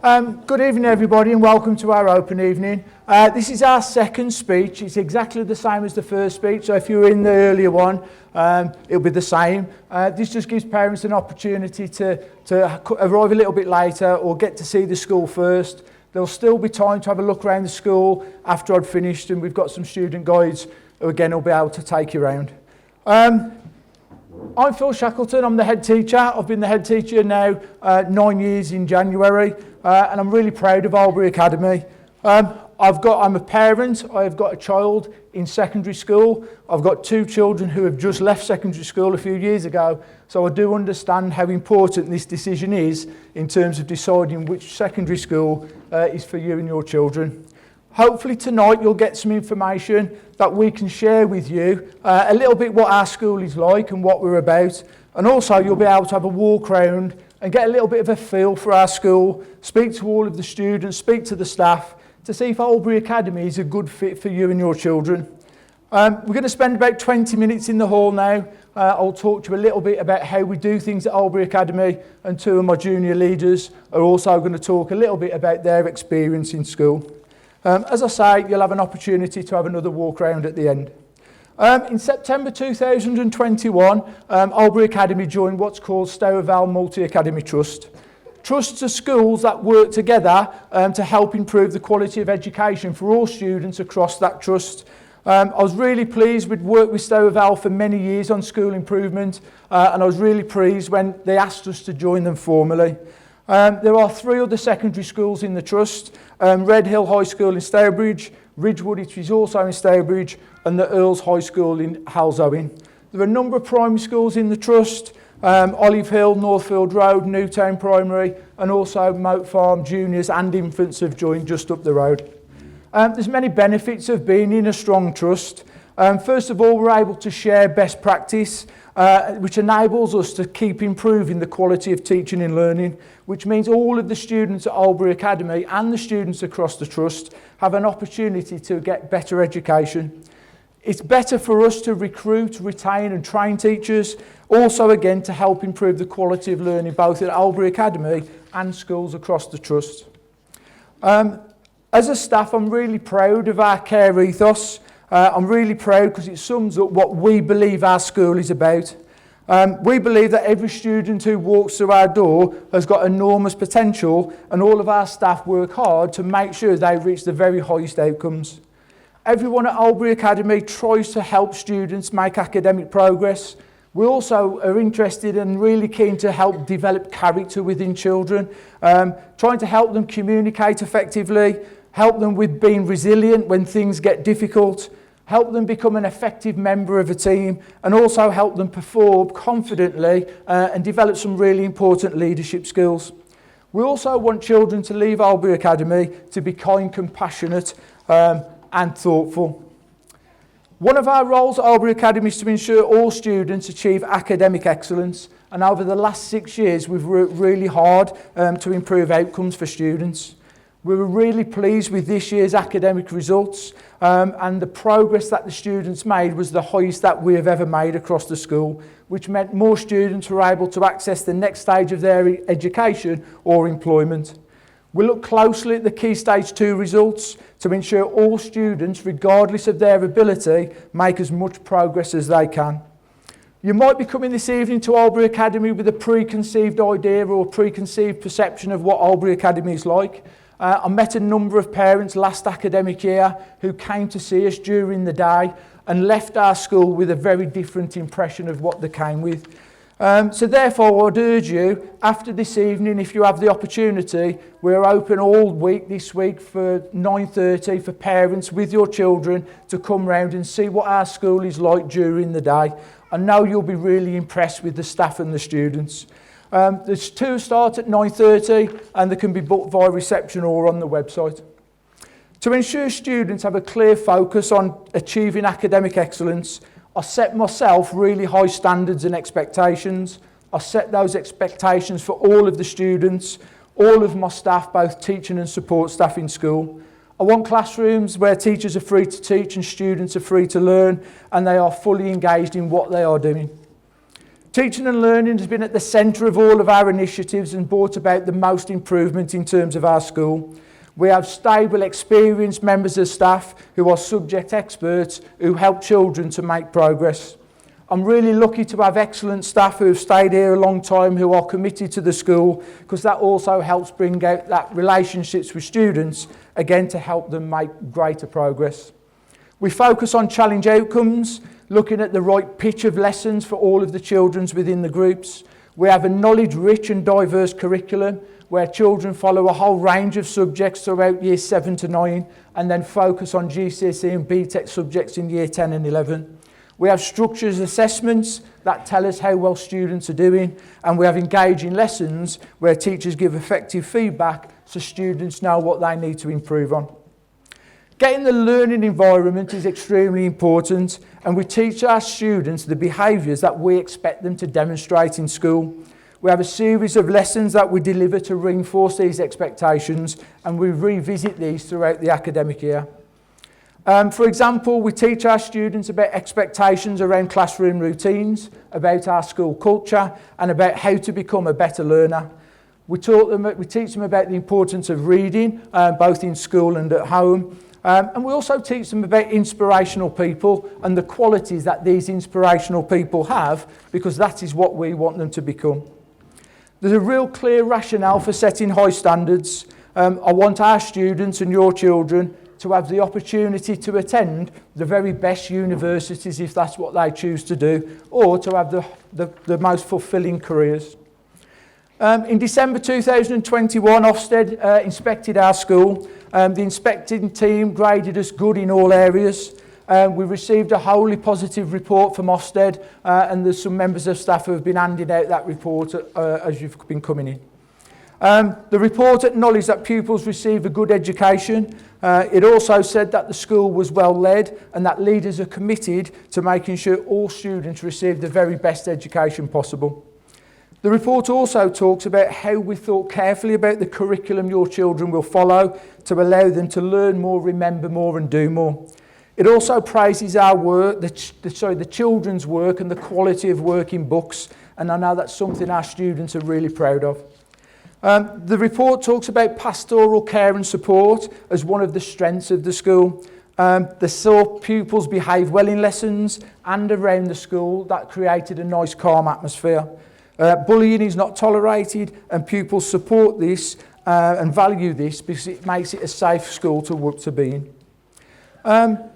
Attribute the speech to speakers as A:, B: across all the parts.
A: Good evening everybody and welcome to our open evening. This is our second speech. It's exactly the same as the first speech, so if you were in the earlier one, it'll be the same. This just gives parents an opportunity to arrive a little bit later or get to see the school first. There'll still be time to have a look around the school after I've finished, and we've got some student guides who again will be able to take you around. I'm Phil Shackleton, I'm the head teacher. I've been the head teacher now 9 years in January, and I'm really proud of Albury Academy. I'm a parent, I've got a child in secondary school. I've got two children who have just left secondary school a few years ago, so I do understand how important this decision is in terms of deciding which secondary school is for you and your children. Hopefully tonight you'll get some information that we can share with you, a little bit what our school is like and what we're about, and also you'll be able to have a walk around and get a little bit of a feel for our school, speak to all of the students, speak to the staff, to see if Albury Academy is a good fit for you and your children. We're going to spend about 20 minutes in the hall now. I'll talk to you a little bit about how we do things at Albury Academy, and two of my junior leaders are also going to talk a little bit about their experience in school. As I say, you'll have an opportunity to have another walk around at the end. In September 2021, Albury Academy joined what's called Stour Vale Multi-Academy Trust. Trusts are schools that work together to help improve the quality of education for all students across that trust. I was really pleased. We'd worked with Stour Vale for many years on school improvement, and I was really pleased when they asked us to join them formally. There are three other secondary schools in the trust, Red Hill High School in Stourbridge, Ridgewood, which is also in Stourbridge, and the Earls High School in Halsowing. There are a number of primary schools in the trust, Olive Hill, Northfield Road, Newtown Primary, and also Moat Farm Juniors and Infants have joined just up the road. There's many benefits of being in a strong trust. First of all, we're able to share best practice, which enables us to keep improving the quality of teaching and learning, which means all of the students at Albury Academy and the students across the trust have an opportunity to get better education. It's better for us to recruit, retain and train teachers, also again to help improve the quality of learning both at Albury Academy and schools across the trust. As a staff, I'm really proud of our care ethos. I'm really proud because it sums up what we believe our school is about. We believe that every student who walks through our door has got enormous potential, and all of our staff work hard to make sure they reach the very highest outcomes. Everyone at Albury Academy tries to help students make academic progress. We also are interested and really keen to help develop character within children, trying to help them communicate effectively, help them with being resilient when things get difficult, help them become an effective member of a team, and also help them perform confidently and develop some really important leadership skills. We also want children to leave Albury Academy to be kind, compassionate and thoughtful. One of our roles at Albury Academy is to ensure all students achieve academic excellence, and over the last 6 years we've worked really hard to improve outcomes for students. We were really pleased with this year's academic results, and the progress that the students made was the highest that we have ever made across the school, which meant more students were able to access the next stage of their education or employment. We look closely at the Key Stage 2 results to ensure all students, regardless of their ability, make as much progress as they can. You might be coming this evening to Albury Academy with a preconceived idea or preconceived perception of what Albury Academy is like. I met a number of parents last academic year who came to see us during the day and left our school with a very different impression of what they came with. So therefore I'd urge you, after this evening, if you have the opportunity, we're open all week this week for 9:30 for parents with your children to come round and see what our school is like during the day. I know you'll be really impressed with the staff and the students. There's two start at 9:30 and they can be booked via reception or on the website. To ensure students have a clear focus on achieving academic excellence, I set myself really high standards and expectations. I set those expectations for all of the students, all of my staff, both teaching and support staff in school. I want classrooms where teachers are free to teach and students are free to learn, and they are fully engaged in what they are doing. Teaching and learning has been at the centre of all of our initiatives and brought about the most improvement in terms of our school. We have stable, experienced members of staff who are subject experts who help children to make progress. I'm really lucky to have excellent staff who have stayed here a long time, who are committed to the school, because that also helps bring out that relationships with students, again to help them make greater progress. We focus on challenge outcomes, looking at the right pitch of lessons for all of the children within the groups. We have a knowledge-rich and diverse curriculum where children follow a whole range of subjects throughout years 7 to 9 and then focus on GCSE and BTEC subjects in year 10 and 11. We have structured assessments that tell us how well students are doing, and we have engaging lessons where teachers give effective feedback so students know what they need to improve on. Getting the learning environment is extremely important, and we teach our students the behaviours that we expect them to demonstrate in school. We have a series of lessons that we deliver to reinforce these expectations, and we revisit these throughout the academic year. For example, we teach our students about expectations around classroom routines, about our school culture, and about how to become a better learner. We teach them about the importance of reading, both in school and at home. And we also teach them about inspirational people and the qualities that these inspirational people have, because that is what we want them to become. There's a real clear rationale for setting high standards. I want our students and your children to have the opportunity to attend the very best universities if that's what they choose to do, or to have the most fulfilling careers. In December 2021, Ofsted inspected our school. The inspecting team graded us good in all areas. We received a wholly positive report from Ofsted, and there's some members of staff who have been handing out that report as you've been coming in. The report acknowledged that pupils receive a good education. It also said that the school was well led and that leaders are committed to making sure all students receive the very best education possible. The report also talks about how we thought carefully about the curriculum your children will follow to allow them to learn more, remember more and do more. It also praises our work, the children's work and the quality of work in books, and I know that's something our students are really proud of. The report talks about pastoral care and support as one of the strengths of the school. They saw pupils behave well in lessons and around the school. That created a nice calm atmosphere. Bullying is not tolerated, and pupils support this and value this because it makes it a safe school to be in.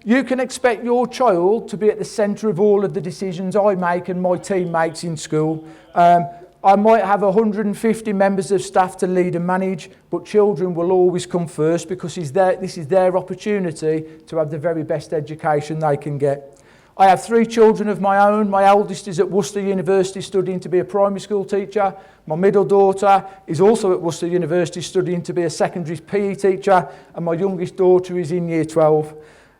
A: You can expect your child to be at the centre of all of the decisions I make and my team makes in school. I might have 150 members of staff to lead and manage, but children will always come first because this is their opportunity to have the very best education they can get. I have 3 children of my own. My eldest is at Worcester University studying to be a primary school teacher. My middle daughter is also at Worcester University studying to be a secondary PE teacher, and my youngest daughter is in year 12.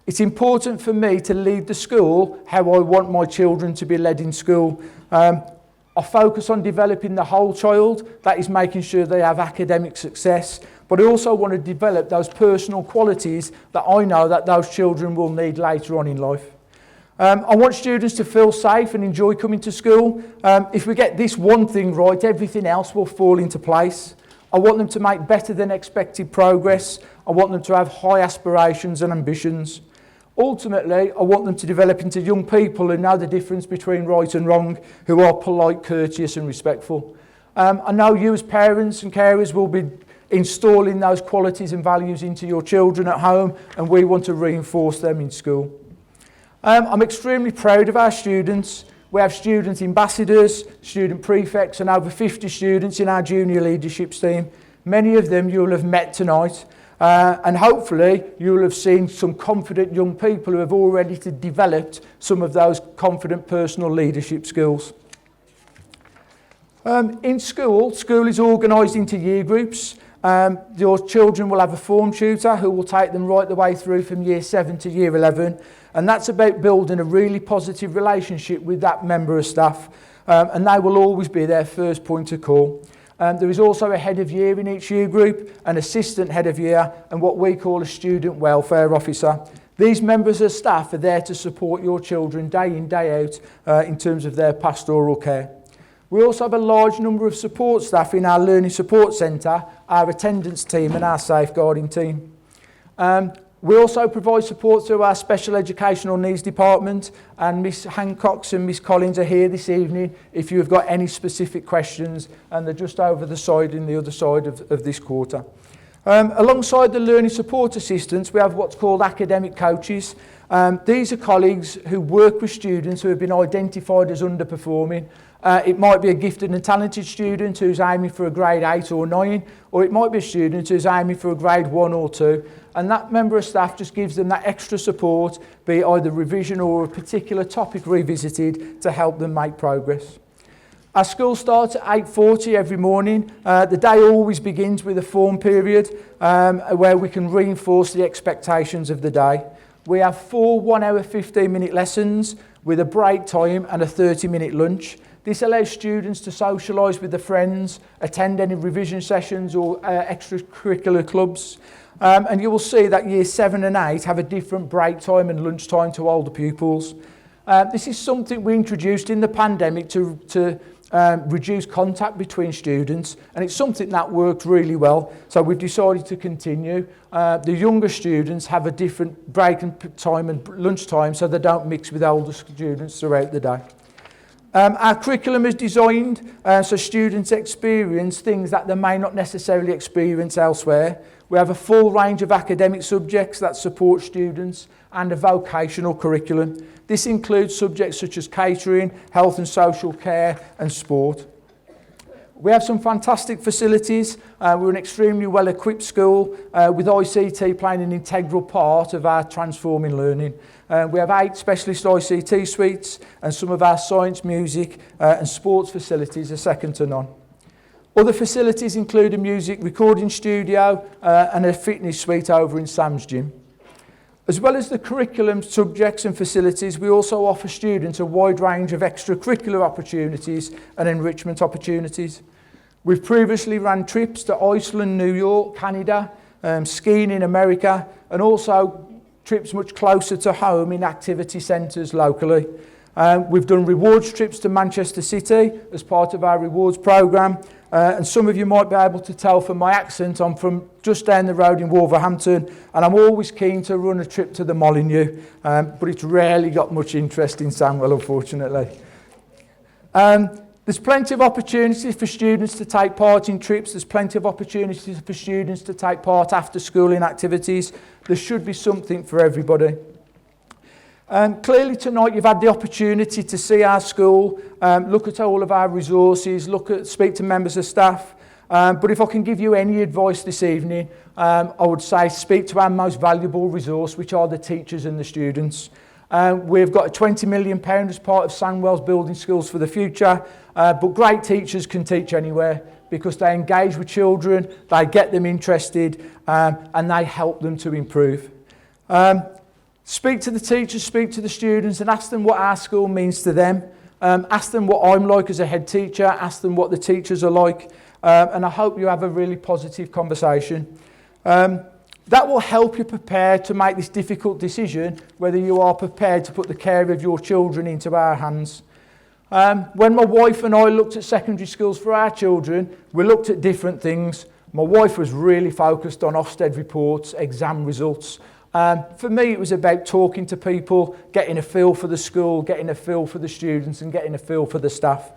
A: It's important for me to lead the school how I want my children to be led in school. I focus on developing the whole child. That is making sure they have academic success. But I also want to develop those personal qualities that I know that those children will need later on in life. I want students to feel safe and enjoy coming to school. If we get this one thing right, everything else will fall into place. I want them to make better than expected progress. I want them to have high aspirations and ambitions. Ultimately, I want them to develop into young people who know the difference between right and wrong, who are polite, courteous and respectful. I know you as parents and carers will be installing those qualities and values into your children at home, and we want to reinforce them in school. I'm extremely proud of our students. We have student ambassadors, student prefects and over 50 students in our junior leadership team. Many of them you'll have met tonight. And hopefully you'll have seen some confident young people who have already developed some of those confident personal leadership skills. In school is organised into year groups. Your children will have a form tutor who will take them right the way through from year 7 to year 11. And that's about building a really positive relationship with that member of staff. And they will always be their first point of call. There is also a head of year in each year group, an assistant head of year, and what we call a student welfare officer. These members of staff are there to support your children day in, day out in terms of their pastoral care. We also have a large number of support staff in our Learning Support Centre, our attendance team and our safeguarding team. We also provide support to our Special Educational Needs Department, and Miss Hancock and Miss Collins are here this evening if you've got any specific questions, and they're just over the side in the other side of this quarter. Alongside the learning support assistants, we have what's called academic coaches. These are colleagues who work with students who have been identified as underperforming. It might be a gifted and talented student who's aiming for a grade 8 or 9, or it might be a student who's aiming for a grade 1 or 2. And that member of staff just gives them that extra support, be it either revision or a particular topic revisited, to help them make progress. Our school starts at 8:40 every morning. The day always begins with a form period where we can reinforce the expectations of the day. We have 4 1-hour 15-minute lessons with a break time and a 30-minute lunch. This allows students to socialise with their friends, attend any revision sessions or extracurricular clubs. And you will see that years 7 and 8 have a different break time and lunch time to older pupils. This is something we introduced in the pandemic to reduce contact between students, and it's something that worked really well, so we've decided to continue. The younger students have a different break time and lunch time, so they don't mix with older students throughout the day. Our curriculum is designed so students experience things that they may not necessarily experience elsewhere. We have a full range of academic subjects that support students and a vocational curriculum. This includes subjects such as catering, health and social care and sport. We have some fantastic facilities. We're an extremely well-equipped school with ICT playing an integral part of our transforming learning. We have 8 specialist ICT suites, and some of our science, music and sports facilities are second to none. Other facilities include a music recording studio and a fitness suite over in Sam's gym. As well as the curriculum, subjects and facilities, we also offer students a wide range of extracurricular opportunities and enrichment opportunities. We've previously run trips to Iceland, New York, Canada, skiing in America, and also trips much closer to home in activity centres locally. We've done rewards trips to Manchester City as part of our rewards programme, and some of you might be able to tell from my accent I'm from just down the road in Wolverhampton, and I'm always keen to run a trip to the Molyneux, but it's rarely got much interest in Sandwell, unfortunately. There's plenty of opportunities for students to take part in trips. There's plenty of opportunities for students to take part after school in activities. There should be something for everybody. Clearly tonight you've had the opportunity to see our school, look at all of our resources, speak to members of staff. But if I can give you any advice this evening, I would say speak to our most valuable resource, which are the teachers and the students. We've got a £20 million as part of Sandwell's Building Schools for the Future, but great teachers can teach anywhere because they engage with children, they get them interested, and they help them to improve. Speak to the teachers, speak to the students, and ask them what our school means to them. Ask them what I'm like as a head teacher, ask them what the teachers are like, and I hope you have a really positive conversation. That will help you prepare to make this difficult decision, whether you are prepared to put the care of your children into our hands. When my wife and I looked at secondary schools for our children, we looked at different things. My wife was really focused on Ofsted reports, exam results. For me, it was about talking to people, getting a feel for the school, getting a feel for the students and getting a feel for the staff.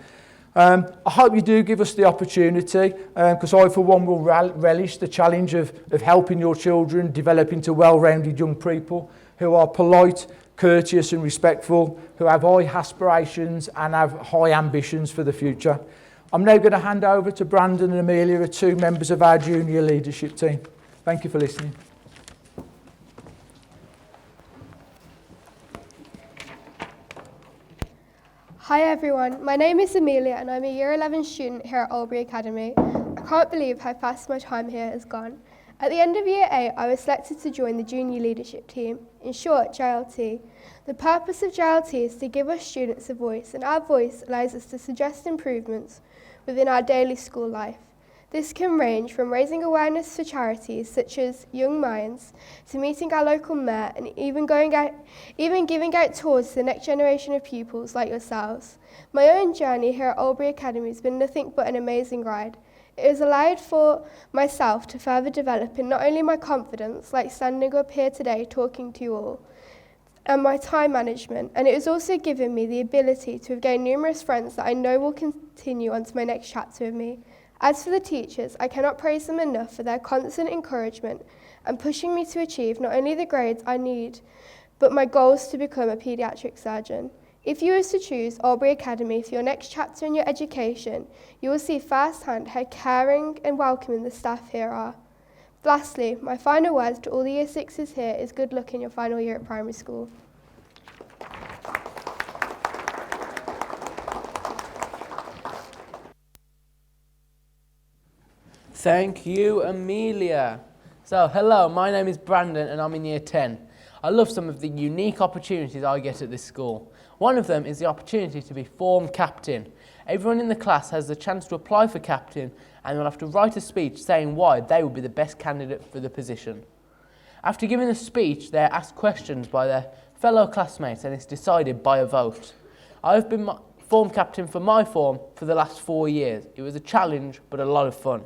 A: I hope you do give us the opportunity, because I, for one, will relish the challenge of helping your children develop into well-rounded young people who are polite, courteous and respectful, who have high aspirations and have high ambitions for the future. I'm now going to hand over to Brandon and Amelia, 2 members of our junior leadership team. Thank you for listening.
B: Hi everyone, my name is Amelia and I'm a Year 11 student here at Albury Academy. I can't believe how fast my time here has gone. At the end of Year 8, I was selected to join the Junior Leadership Team, in short, JLT. The purpose of JLT is to give us students a voice, and our voice allows us to suggest improvements within our daily school life. This can range from raising awareness for charities such as Young Minds to meeting our local mayor and even giving out tours to the next generation of pupils like yourselves. My own journey here at Albury Academy has been nothing but an amazing ride. It has allowed for myself to further develop in not only my confidence, like standing up here today talking to you all, and my time management, and it has also given me the ability to have gained numerous friends that I know will continue on to my next chapter with me. As for the teachers, I cannot praise them enough for their constant encouragement and pushing me to achieve not only the grades I need, but my goals to become a paediatric surgeon. If you were to choose Albury Academy for your next chapter in your education, you will see firsthand how caring and welcoming the staff here are. Lastly, my final words to all the Year 6s here is good luck in your final year at primary school.
C: Thank you, Amelia. So, hello, my name is Brandon and I'm in Year 10. I love some of the unique opportunities I get at this school. One of them is the opportunity to be form captain. Everyone in the class has the chance to apply for captain and will have to write a speech saying why they will be the best candidate for the position. After giving the speech, they are asked questions by their fellow classmates and it's decided by a vote. I have been form captain for my form for the last 4 years. It was a challenge, but a lot of fun.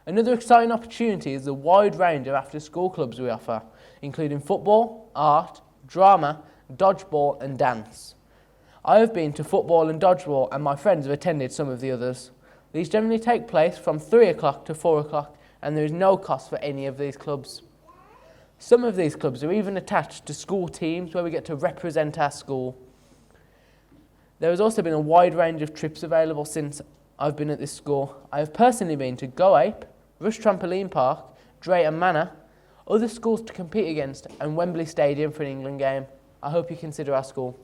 C: Another exciting opportunity is the wide range of after-school clubs we offer, including football, art, drama, dodgeball and dance. I have been to football and dodgeball and my friends have attended some of the others. These generally take place from 3 o'clock to 4 o'clock and there is no cost for any of these clubs. Some of these clubs are even attached to school teams where we get to represent our school. There has also been a wide range of trips available since I've been at this school. I have personally been to Go Ape, Rush Trampoline Park, Drayton Manor, other schools to compete against and Wembley Stadium for an England game. I hope you consider our school.